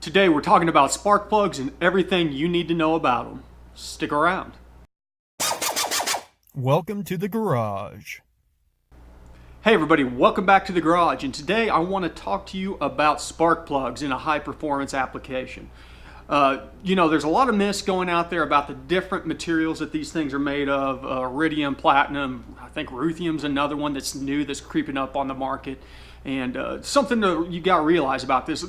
Today we're talking about spark plugs and everything you need to know about them. Stick around. Welcome to the garage. Hey everybody, welcome back to the garage, and today I want to talk to you about spark plugs in a high performance application. There's a lot of myths going out there about the different materials that these things are made of. Iridium, platinum, I think ruthenium's another one that's new, that's creeping up on the market. And something that you got to realize about this,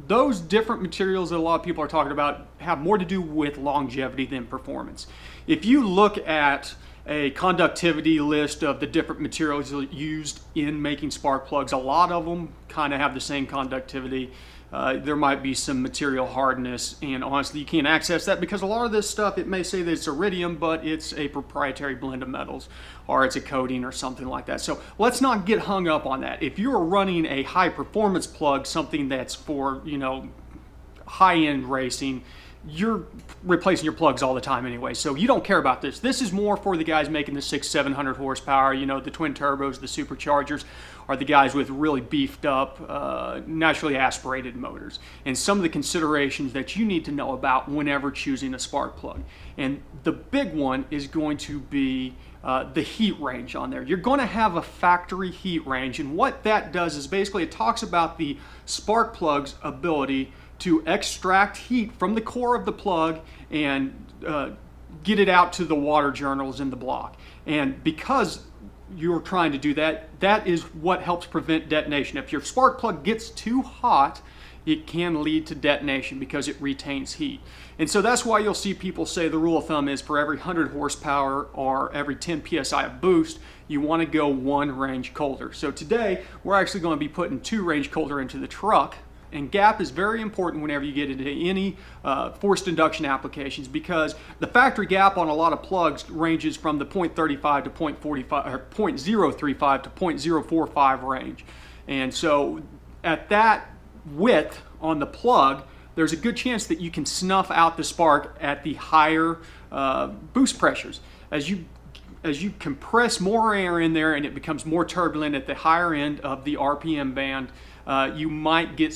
those different materials that a lot of people are talking about have more to do with longevity than performance. If you look at a conductivity list of the different materials used in making spark plugs, a lot of them kind of have the same conductivity. There might be some material hardness, and honestly you can't access that because a lot of this stuff, it may say that it's iridium, but it's a proprietary blend of metals, or it's a coating or something like that. So let's not get hung up on that. If you're running a high performance plug, something that's for high-end racing, you're replacing your plugs all the time anyway, so you don't care about this. This is more for the guys making the 600-700 horsepower, the twin turbos, the superchargers, or the guys with really beefed up, naturally aspirated motors. And some of the considerations that you need to know about whenever choosing a spark plug. And the big one is going to be the heat range on there. You're going to have a factory heat range, and what that does is basically it talks about the spark plug's ability to extract heat from the core of the plug and get it out to the water journals in the block. And because you're trying to do that, that is what helps prevent detonation. If your spark plug gets too hot, it can lead to detonation because it retains heat. And so that's why you'll see people say the rule of thumb is for every 100 horsepower or every 10 psi of boost, you want to go one range colder. So today we're actually going to be putting 2 range colder into the truck. And gap is very important whenever you get into any forced induction applications, because the factory gap on a lot of plugs ranges from the 0.35 to 0.45 or 0.035 to 0.045 range. And so at that width on the plug, there's a good chance that you can snuff out the spark at the higher boost pressures. As you compress more air in there and it becomes more turbulent at the higher end of the RPM band, you might get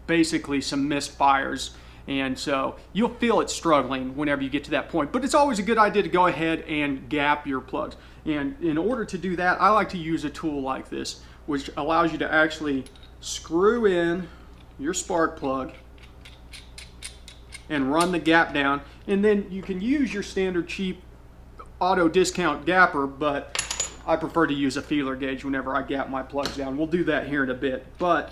basically some misfires, and so you'll feel it struggling whenever you get to that point. But it's always a good idea to go ahead and gap your plugs. And in order to do that, I like to use a tool like this, which allows you to actually screw in your spark plug and run the gap down. And then you can use your standard cheap auto discount gapper, but I prefer to use a feeler gauge whenever I gap my plugs down. We'll do that here in a bit. But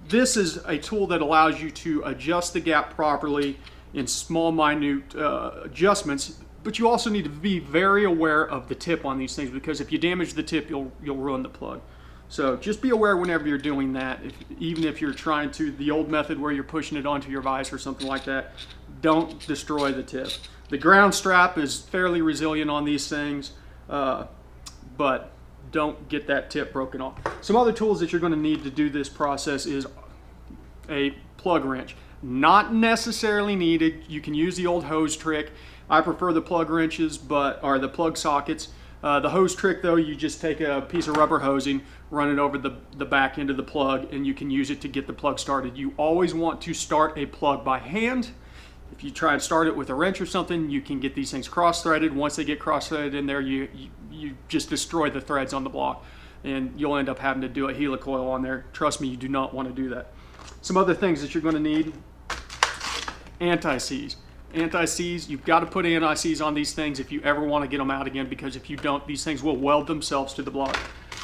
this is a tool that allows you to adjust the gap properly in small, minute adjustments. But you also need to be very aware of the tip on these things, because if you damage the tip, you'll ruin the plug. So just be aware whenever you're doing that. Even if you're trying to, the old method where you're pushing it onto your vise or something like that, don't destroy the tip. The ground strap is fairly resilient on these things. But don't get that tip broken off. Some other tools that you're going to need to do this process is a plug wrench. Not necessarily needed. You can use the old hose trick. I prefer the plug wrenches, or the plug sockets. The hose trick, though, you just take a piece of rubber hosing, run it over the back end of the plug, and you can use it to get the plug started. You always want to start a plug by hand. If you try and start it with a wrench or something, you can get these things cross-threaded. Once they get cross-threaded in there, you just destroy the threads on the block, and you'll end up having to do a helicoil on there. Trust me, you do not want to do that. Some other things that you're going to need: anti-seize. Anti-seize, you've got to put anti-seize on these things if you ever want to get them out again, because if you don't, these things will weld themselves to the block.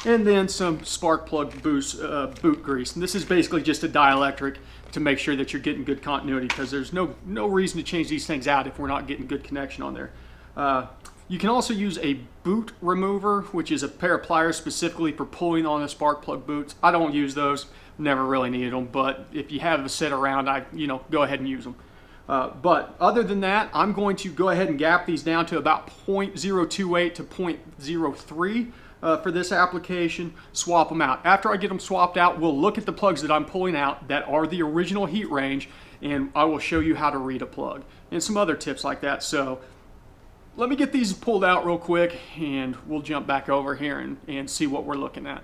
And then some spark plug boot grease. And this is basically just a dielectric to make sure that you're getting good continuity, because there's no reason to change these things out if we're not getting good connection on there. You can also use a boot remover, which is a pair of pliers specifically for pulling on the spark plug boots. I don't use those, never really needed them, but if you have a set around, go ahead and use them. But other than that, I'm going to go ahead and gap these down to about 0.028 to 0.03 for this application, swap them out. After I get them swapped out, we'll look at the plugs that I'm pulling out that are the original heat range, and I will show you how to read a plug and some other tips like that. So let me get these pulled out real quick, and we'll jump back over here and see what we're looking at.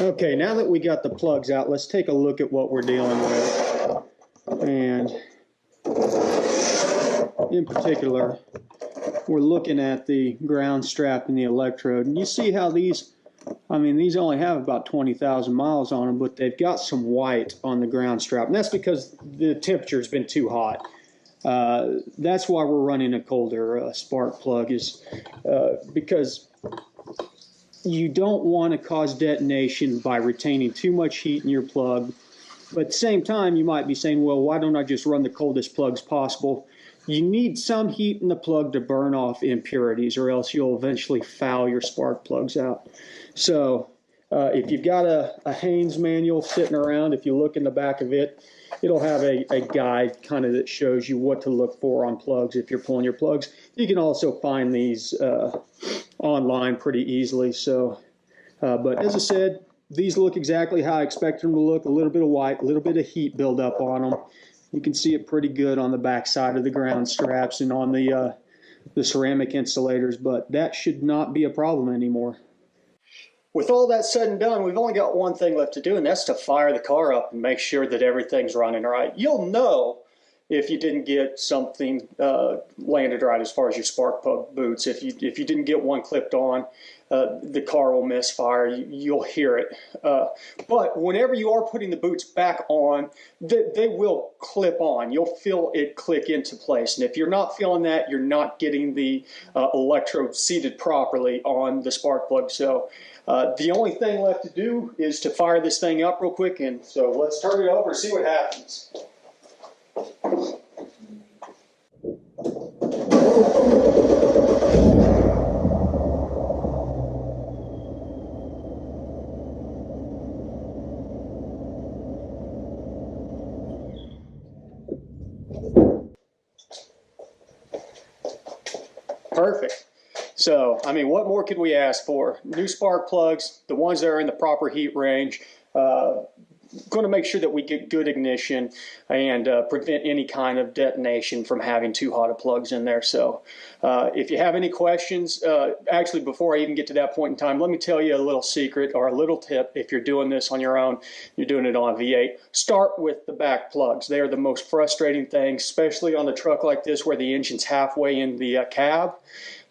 Okay, now that we got the plugs out, let's take a look at what we're dealing with. And in particular, we're looking at the ground strap and the electrode. And you see how these, I mean, these only have about 20,000 miles on them, but they've got some white on the ground strap. And that's because the temperature's been too hot. That's why we're running a colder spark plug, is because you don't want to cause detonation by retaining too much heat in your plug. But at the same time, you might be saying, well, why don't I just run the coldest plugs possible? You need some heat in the plug to burn off impurities, or else you'll eventually foul your spark plugs out. So if you've got a Haynes manual sitting around, if you look in the back of it, it'll have a guide kind of that shows you what to look for on plugs if you're pulling your plugs. You can also find these online pretty easily. So, but as I said, these look exactly how I expected them to look. A little bit of white, a little bit of heat buildup on them. You can see it pretty good on the back side of the ground straps and on the ceramic insulators, but that should not be a problem anymore. With all that said and done, we've only got one thing left to do, and that's to fire the car up and make sure that everything's running right. You'll know if you didn't get something landed right as far as your spark plug boots. If you didn't get one clipped on, the car will misfire. You'll hear it. But whenever you are putting the boots back on, they will clip on. You'll feel it click into place. And if you're not feeling that, you're not getting the electrode seated properly on the spark plug. So the only thing left to do is to fire this thing up real quick. And so let's turn it over and see what happens. Perfect. So, I mean, what more could we ask for? New spark plugs, the ones that are in the proper heat range, going to make sure that we get good ignition and prevent any kind of detonation from having too hot of plugs in there. So if you have any questions, actually before I even get to that point in time, let me tell you a little secret or a little tip. If you're doing this on your own, you're doing it on a V8, start with the back plugs. They are the most frustrating thing, especially on a truck like this where the engine's halfway in the cab.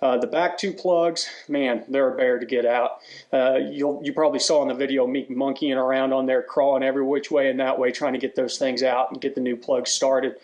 The back two plugs, man, they're a bear to get out. You probably saw in the video me monkeying around on there, crawling every which way and that way, trying to get those things out and get the new plugs started.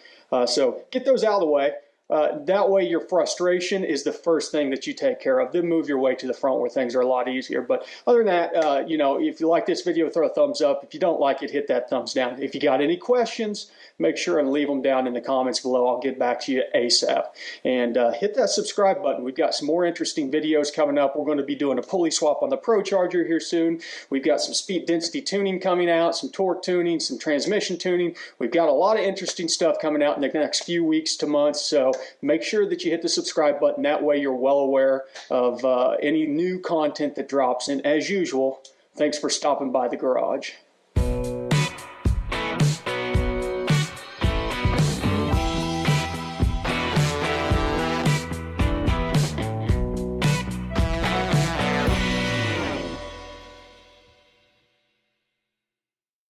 So get those out of the way. That way your frustration is the first thing that you take care of. Then move your way to the front where things are a lot easier. But other than that, you know, if you like this video, throw a thumbs up. If you don't like it, hit that thumbs down. If you got any questions, make sure and leave them down in the comments below. I'll get back to you ASAP. And hit that subscribe button. We've got some more interesting videos coming up. We're going to be doing a pulley swap on the ProCharger here soon. We've got some speed density tuning coming out, some torque tuning, some transmission tuning. We've got a lot of interesting stuff coming out in the next few weeks to months. So make sure that you hit the subscribe button. That way you're well aware of any new content that drops. And as usual, thanks for stopping by the garage.